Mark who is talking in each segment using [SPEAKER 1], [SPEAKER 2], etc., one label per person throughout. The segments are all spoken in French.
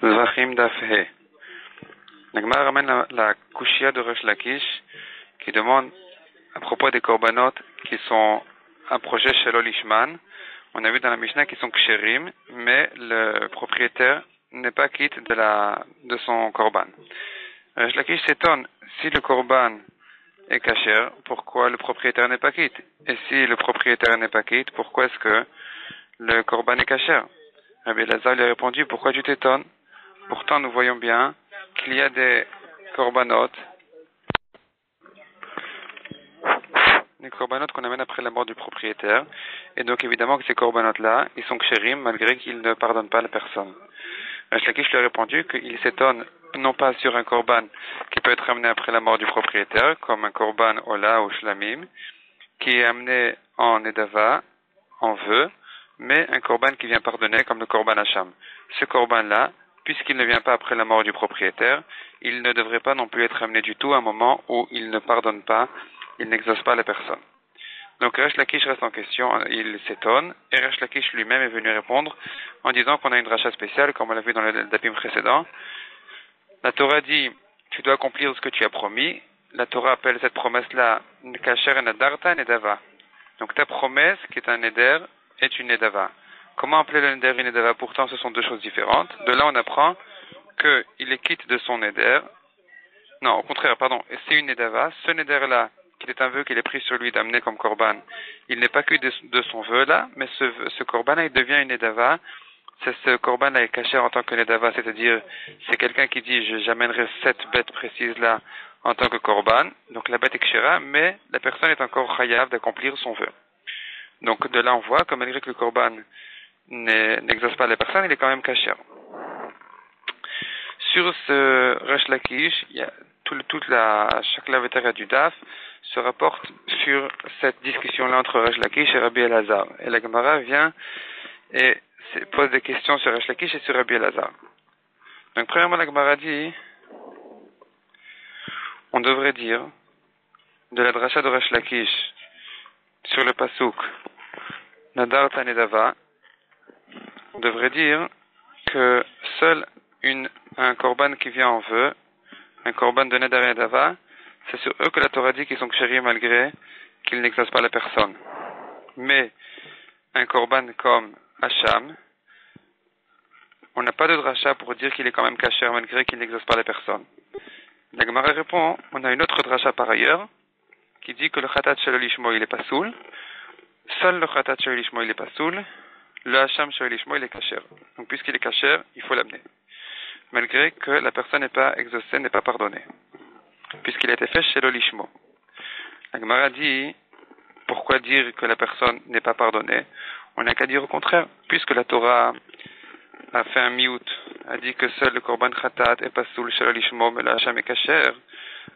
[SPEAKER 1] Zvachim Dafhe. La Gemara ramène la Kushia de Resh Lakish qui demande à propos des korbanot qui sont un projet chez l'Olishman. On a vu dans la Mishnah qu'ils sont ksherim, mais le propriétaire n'est pas quitte de son korban. Resh Lakish s'étonne, si le korban est kasher, pourquoi le propriétaire n'est pas quitte? Et si le propriétaire n'est pas quitte, pourquoi est-ce que le korban est kasher? Rabbi Elazar lui a répondu, pourquoi tu t'étonnes? Pourtant, nous voyons bien qu'il y a des korbanot qu'on amène après la mort du propriétaire. Et donc, évidemment que ces korbanot-là, ils sont kshérim, malgré qu'ils ne pardonnent pas la personne. Resh Lakish lui a répondu qu'il s'étonne non pas sur un korban qui peut être amené après la mort du propriétaire, comme un korban ola ou shlamim, qui est amené en nedava, en vœu, mais un korban qui vient pardonner, comme le korban hacham. Ce korban-là, puisqu'il ne vient pas après la mort du propriétaire, il ne devrait pas non plus être amené du tout à un moment où il ne pardonne pas, il n'exauce pas la personne. Donc Resh Lakish reste en question, il s'étonne, et Resh Lakish lui-même est venu répondre en disant qu'on a une dracha spéciale, comme on l'a vu dans le dapim précédent. La Torah dit, tu dois accomplir ce que tu as promis. La Torah appelle cette promesse-là Kasher Nadarta Nedava. Donc ta promesse, qui est un Neder, est une Nedava. Comment appeler le Neder une Nedava? Pourtant, ce sont deux choses différentes. De là, on apprend qu'il est quitte de son Neder. Non, au contraire, pardon. Et c'est une Nedava. Ce Neder-là, qui est un vœu qu'il est pris sur lui d'amener comme korban, il n'est pas quitte de son vœu-là, mais ce korban-là, il devient une Nedava. C'est ce korban-là est caché en tant que Nedava, c'est-à-dire, c'est quelqu'un qui dit, j'amènerai cette bête précise-là en tant que korban. Donc la bête est kshera, mais la personne est encore chayav d'accomplir son vœu. Donc de là, on voit que malgré que le korban n'exauce pas la personne, il est quand même kasher. Sur ce Resh Lakish, il y a chaque lavétaire du DAF se rapporte sur cette discussion-là entre Resh Lakish et Rabbi Elazar. Et la Gemara vient et pose des questions sur Resh Lakish et sur Rabbi Elazar. Donc premièrement, la Gemara dit, on devrait dire de la dracha de Resh Lakish sur le pasuk Nadar Tanedava, on devrait dire que seul un korban qui vient en vœu, un korban de Nadar et Dava, c'est sur eux que la Torah dit qu'ils sont kshérim malgré qu'ils n'exaucent pas la personne. Mais un korban comme Hacham, on n'a pas de dracha pour dire qu'il est quand même kasher malgré qu'il n'exauce pas la personne. La Gemara répond, on a une autre dracha par ailleurs qui dit que le khatat shel lishmo il est pas soul. Seul le khatat shel lishmo il est pas soul. Le Hacham shel lishmo il est kasher. Donc puisqu'il est kasher, il faut l'amener. Malgré que la personne n'est pas exaucée, n'est pas pardonnée. Puisqu'il a été fait chez l'olishmo. La Gemara dit, pourquoi dire que la personne n'est pas pardonnée? On n'a qu'à dire au contraire. Puisque la Torah a fait un miout, a dit que seul le korban khatat est pas soul chez l'olishmo, mais le Hacham est kasher,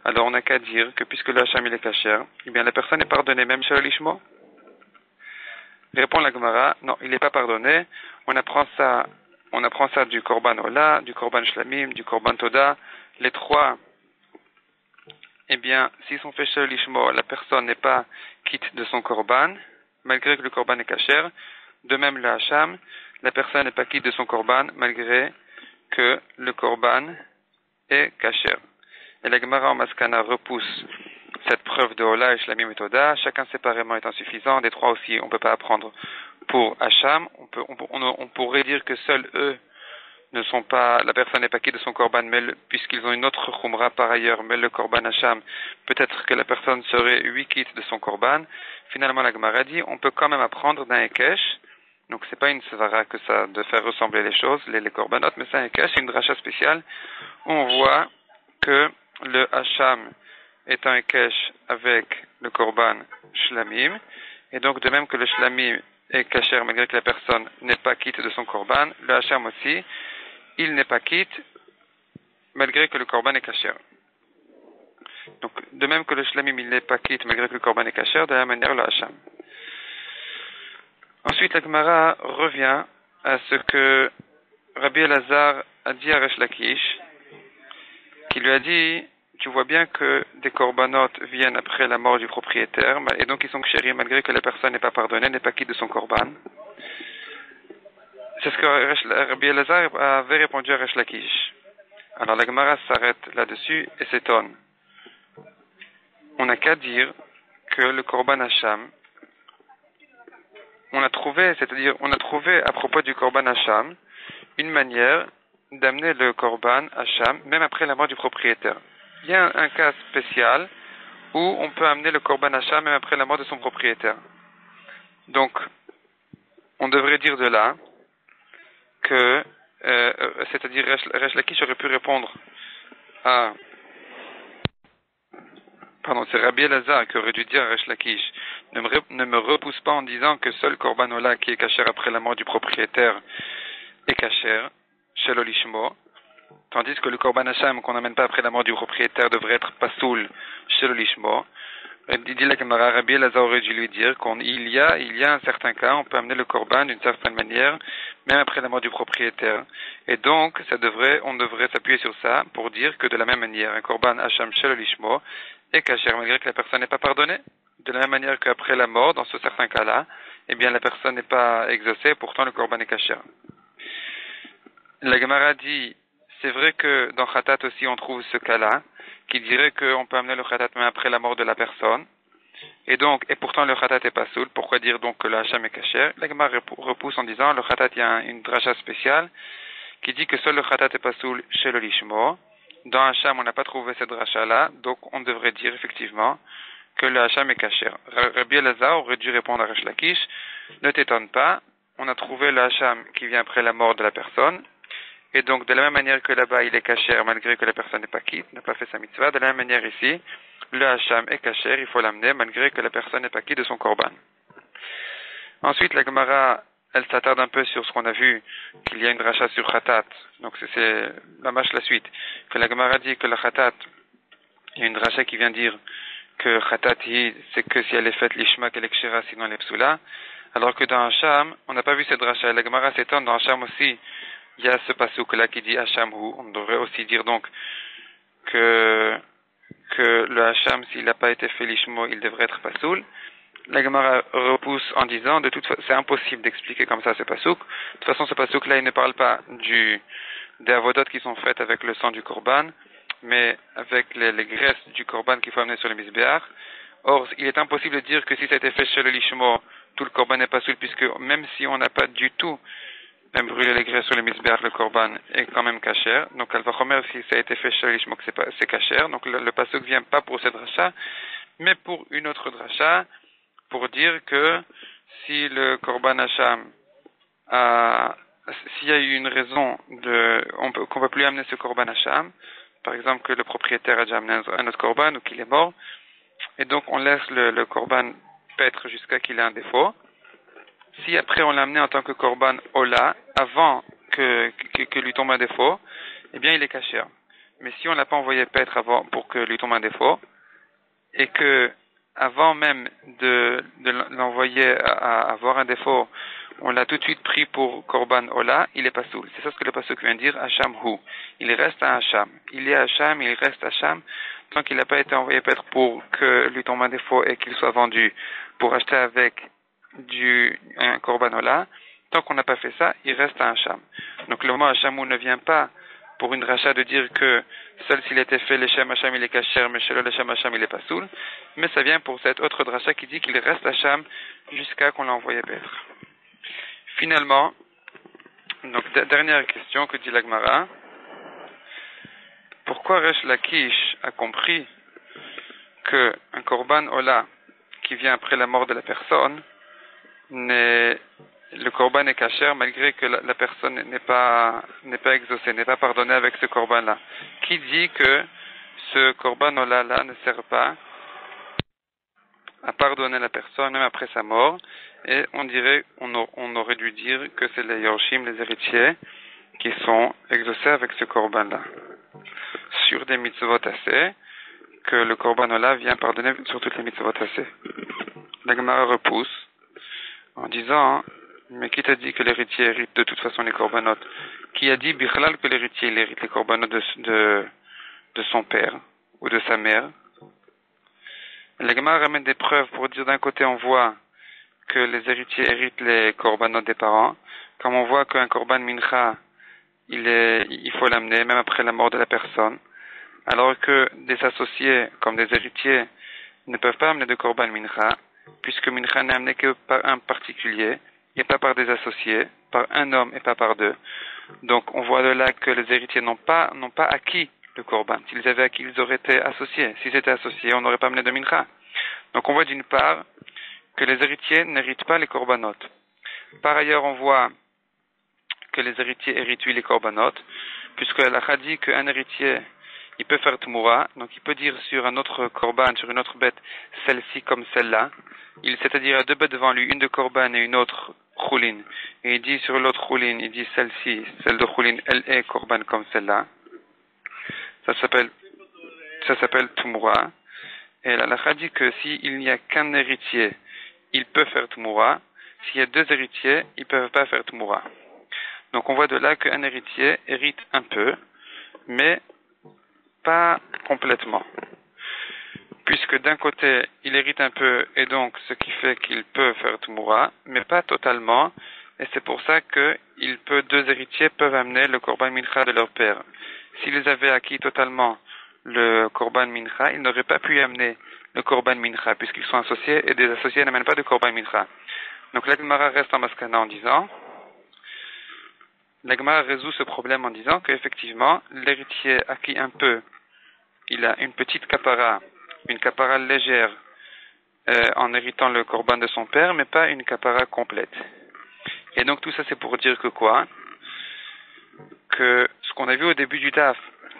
[SPEAKER 1] alors on n'a qu'à dire que puisque le Hacham il est kasher, eh bien la personne est pardonnée même chez l'olishmo. Répond la Gemara, non, il n'est pas pardonné. On apprend ça du korban ola, du korban shlamim, du korban toda. Les trois, eh bien, s'ils sont faits chez l'ishmo, la personne n'est pas quitte de son korban, malgré que le korban est kasher. De même, le hacham, la personne n'est pas quitte de son korban, malgré que le korban est kasher. Et la Gemara en Maskana repousse cette preuve de Ola et Shlamim et Toda, chacun séparément est insuffisant, des trois aussi, on ne peut pas apprendre pour Hacham, on pourrait dire que seuls eux ne sont pas, la personne n'est pas quitte de son korban, mais puisqu'ils ont une autre khumra par ailleurs, mais le korban Hacham, peut-être que la personne serait quitte de son korban. Finalement, la Gemara dit, on peut quand même apprendre d'un Ekesh, donc c'est pas une svara que ça, de faire ressembler les choses, les korbanot, mais c'est un Ekesh, c'est une dracha spéciale, où on voit que le Hacham est un Ekesh avec le korban shlamim, et donc de même que le shlamim est kasher malgré que la personne n'est pas quitte de son korban, le hacham aussi, il n'est pas quitte malgré que le korban est kasher. Donc de même que le shlamim il n'est pas quitte malgré que le korban est kasher, de la même manière le hacham. Ensuite la Gemara revient à ce que Rabbi Elazar a dit à Resh Lakish, qui lui a dit, tu vois bien que des korbanot viennent après la mort du propriétaire, et donc ils sont kshérim malgré que la personne n'est pas pardonnée, n'est pas quitte de son korban. C'est ce que Rabbi Elazar avait répondu à Resh Lakish. Alors la Gemara s'arrête là-dessus et s'étonne. On n'a qu'à dire que le Korban Hacham, on a trouvé à propos du Korban Hacham une manière d'amener le Korban Hacham même après la mort du propriétaire. Il y a un cas spécial où on peut amener le Korban Hacham même après la mort de son propriétaire. Donc, on devrait dire de là que, c'est-à-dire Resh Lakish aurait pu répondre à... Pardon, c'est Rabbi Elazar qui aurait dû dire à Resh Lakish, ne me repousse pas en disant que seul Korban Ola qui est kasher après la mort du propriétaire est kasher, chez l'Olishmo, tandis que le Korban Hacham qu'on n'amène pas après la mort du propriétaire devrait être pasoul chez l'Olishmo. Il dit la Gemara, Rabbi Elazar aurait dû lui dire qu'il y a un certain cas, on peut amener le Korban d'une certaine manière, même après la mort du propriétaire. Et donc, on devrait s'appuyer sur ça pour dire que de la même manière, un Korban Hacham chez l'Olishmo est kasher malgré que la personne n'est pas pardonnée. De la même manière qu'après la mort, dans ce certain cas-là, eh bien la personne n'est pas exaucée, pourtant le Korban est kasher. La Gemara dit, c'est vrai que dans Khatat aussi on trouve ce cas-là, qui dirait qu'on peut amener le Khatat même après la mort de la personne. Et pourtant le Khatat est pas soul. Pourquoi dire donc que le Hacham est kasher? La Gemara repousse en disant, le Khatat, il y a une dracha spéciale, qui dit que seul le Khatat est pas soul chez le Lishmo. Dans Hacham, on n'a pas trouvé cette dracha-là, donc on devrait dire effectivement que le Hacham est kasher. Rabbi Elazar aurait dû répondre à Resh Lakish, ne t'étonne pas, on a trouvé le Hacham qui vient après la mort de la personne, et donc de la même manière que là-bas il est kasher malgré que la personne n'est pas quitte, n'a pas fait sa mitzvah, de la même manière ici, le Hacham est kasher, il faut l'amener malgré que la personne n'est pas quitte de son korban. Ensuite, la Gemara, elle s'attarde un peu sur ce qu'on a vu, qu'il y a une dracha sur Khatat, donc c'est la suite, que la Gemara dit que le Khatat, il y a une dracha qui vient dire que Khatat, c'est que si elle est faite l'ishma qu'elle est kshira, sinon elle est psoula, alors que dans Hacham, on n'a pas vu cette dracha. La Gemara s'étonne, dans Hacham aussi, il y a ce pasuk là qui dit Hacham hu. On devrait aussi dire donc que le Hacham, s'il n'a pas été fait l'ishmo, il devrait être pasoul. La Gemara repousse en disant, de toute façon, c'est impossible d'expliquer comme ça ce pasuk. De toute façon, ce pasuk là, il ne parle pas des avodot qui sont faites avec le sang du korban, mais avec les graisses du korban qu'il faut amener sur le misbéach. Or, il est impossible de dire que si ça a été fait chez le lishmo, tout le korban n'est pas soul, puisque même si on n'a pas du tout même brûler les graisses sur le misbéach, le korban est quand même kasher. Donc, al-vachomer, si ça a été fait chez le lishmo, c'est kasher. Donc, le pasuk vient pas pour cette dracha, mais pour une autre dracha, pour dire que si le korban hacham s'il y a eu une raison qu'on peut plus amener ce korban hacham, par exemple que le propriétaire a déjà amené un autre korban ou qu'il est mort, et donc on laisse le korban paître jusqu'à qu'il ait un défaut. Si après on l'a amené en tant que korban ola, avant que lui tombe un défaut, eh bien il est kasher. Mais si on l'a pas envoyé paître avant pour que lui tombe un défaut, et que avant même de l'envoyer à avoir un défaut, on l'a tout de suite pris pour korban ola, il est pas soul. C'est ça ce que le pasuk vient dire, hacham hu. Il reste un hacham. Il est hacham, il reste hacham, tant qu'il n'a pas été envoyé paître pour que lui tombe un défaut et qu'il soit vendu pour acheter avec un korban ola. Tant qu'on n'a pas fait ça, il reste un hacham. Donc le mot hacham ne vient pas pour une rachat de dire que seul s'il était fait l'Echem Hacham il est kasher, mais chez le l'Echem Hacham il est pas soul, mais ça vient pour cette autre dracha qui dit qu'il reste Hacham jusqu'à qu'on l'a envoyé paître. Finalement, donc dernière question que dit la Gemara, pourquoi Resh Lakish a compris que un korban ola qui vient après la mort de la personne le korban est kasher malgré que la personne n'est pas exaucée, n'est pas pardonnée avec ce korban-là. Qui dit que ce korban ola là ne sert pas à pardonner la personne même après sa mort, et on aurait dû dire que c'est les yorshim, les héritiers, qui sont exaucés avec ce korban-là. Sur des mitzvot assez, que le korban ola vient pardonner sur toutes les mitzvot assez. La Gemara repousse en disant, mais qui t'a dit que l'héritier hérite de toute façon les korbanot? Qui a dit bichlal que l'héritier il hérite les korbanot de son père ou de sa mère? La Gemara ramène des preuves pour dire d'un côté on voit que les héritiers héritent les korbanot des parents, comme on voit qu'un korban mincha, il faut l'amener même après la mort de la personne, alors que des associés, comme des héritiers, ne peuvent pas amener de korban mincha, puisque mincha n'est amené que par un particulier, et pas par des associés, par un homme et pas par deux. Donc on voit de là que les héritiers n'ont pas acquis le korban. S'ils avaient acquis, ils auraient été associés. S'ils étaient associés, on n'aurait pas amené de mincha. Donc on voit d'une part que les héritiers n'héritent pas les korbanot. Par ailleurs, on voit que les héritiers héritent les korbanot, puisque la Lacha dit qu'un héritier, il peut faire tmoura, donc il peut dire sur un autre korban, sur une autre bête, celle-ci comme celle-là. C'est-à-dire, il y a deux bêtes devant lui, une de korban et une autre choulin. Et il dit sur l'autre choulin, il dit celle-ci, celle de choulin, elle est korban comme celle-là. Ça s'appelle tmoura. Et la Lacha dit que s'il n'y a qu'un héritier, il peut faire tmoura. S'il y a deux héritiers, ils ne peuvent pas faire tmoura. Donc on voit de là qu'un héritier hérite un peu, mais pas complètement. Puisque d'un côté, il hérite un peu, et donc ce qui fait qu'il peut faire tmoura, mais pas totalement, et c'est pour ça que deux héritiers peuvent amener le korban mincha de leur père. S'ils avaient acquis totalement le korban mincha, ils n'auraient pas pu amener le korban mincha, puisqu'ils sont associés, et des associés n'amènent pas de korban mincha. Donc la Gemara reste en maskana en disant, la Gemara résout ce problème en disant qu'effectivement, l'héritier acquis un peu, il a une petite kapara, une kapara légère, en héritant le korban de son père, mais pas une kapara complète. Et donc tout ça c'est pour dire que quoi? Que ce qu'on a vu au début du daf,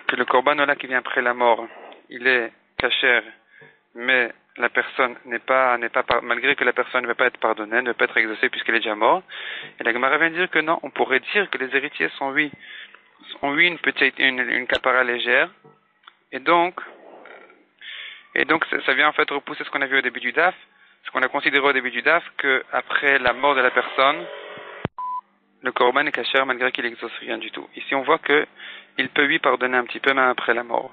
[SPEAKER 1] que le korban là qui vient après la mort, il est kasher, mais la personne malgré que la personne ne va pas être pardonnée, ne va pas être exaucée puisqu'elle est déjà morte. Et la Gemara vient dire que non, on pourrait dire que les héritiers ont une kapara légère, et donc ça vient en fait repousser ce qu'on a vu au début du daf, ce qu'on a considéré au début du daf, que après la mort de la personne, le korban est kasher malgré qu'il n'exauce rien du tout. Ici on voit que il peut lui pardonner un petit peu même après la mort.